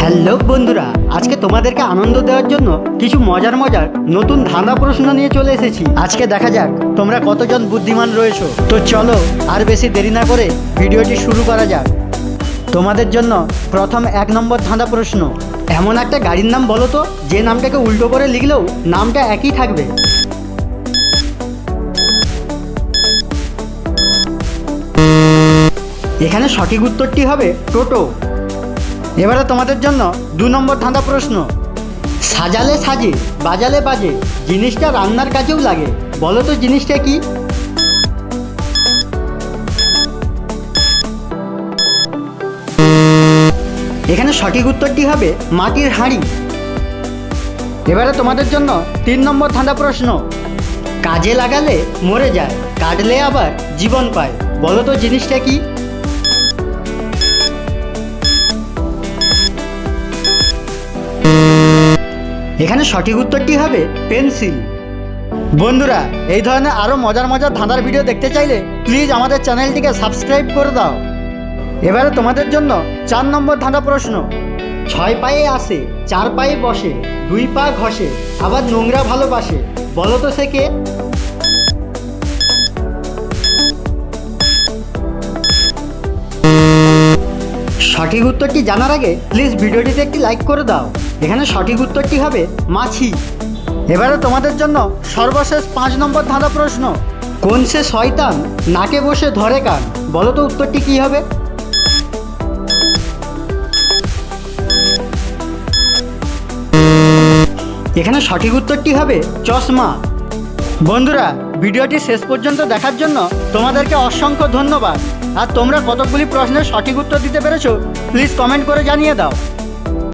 Hello বন্ধুরা, আজকে তোমাদেরকে আনন্দ দেওয়ার জন্য কিছু মজার নতুন ধাঁধা প্রশ্ন নিয়ে চলে এসেছি। আজকে দেখা যাক তোমরা কতজন বুদ্ধিমান রয়েছো। তো চলো আর বেশি দেরি না করে ভিডিওটি শুরু করা যাক। তোমাদের জন্য প্রথম 1 নম্বর ধাঁধা প্রশ্ন। এমন একটা গাড়ির নাম বলো তো যে নামটাকে উল্টো করে লিখলেও নামটা একই থাকবে। এখানে সঠিক উত্তরটি হবে টোটো। এবারে তোমাদের জন্য 2 নম্বর ধাঁধা প্রশ্ন। সাজালে সাজে, বাজালে বাজে, জিনিসটা রান্নার কাজেও লাগে, বলো তো জিনিসটা কি? এখানে সঠিক উত্তরটি হবে মাটির হাঁড়ি। এবারে তোমাদের জন্য 3 নম্বর ধাঁধা প্রশ্ন। কাজে লাগালে মরে যায়, কাটলে আবার জীবন পায়, বলো তো জিনিসটা কি? এখানে সঠিক উত্তরটি হবে পেন্সিল। বন্ধুরা, এই ধরনের আরও মজার ধাঁধার ভিডিও দেখতে চাইলে প্লিজ আমাদের চ্যানেলটিকে সাবস্ক্রাইব করে দাও। এবারে তোমাদের জন্য 4 নম্বর ধাঁধা প্রশ্ন। 6 পায়ে আসে, 4 পায়ে বসে, 2 পা ঘষে, আবার নোংরা ভালোবাসে, বলো তো সে কে? সঠিক উত্তরটি জানার আগে প্লিজ ভিডিওটিতে একটি লাইক করে দাও। এখানে সঠিক উত্তরটি হবে মাছি। এবারে তোমাদের জন্য সর্বশেষ 5 নম্বর ধাঁধা প্রশ্ন। কোন সে শয়তান নাকে বসে ধরে কান, বলো তো উত্তরটি কি হবে? এখানে সঠিক উত্তরটি হবে চশমা। বন্ধুরা, ভিডিওটি শেষ পর্যন্ত দেখার জন্য তোমাদেরকে অসংখ্য ধন্যবাদ। আর তোমরা কতকগুলি প্রশ্নের সঠিক উত্তর দিতে পেরেছো প্লিজ কমেন্ট করে জানিয়ে দাও।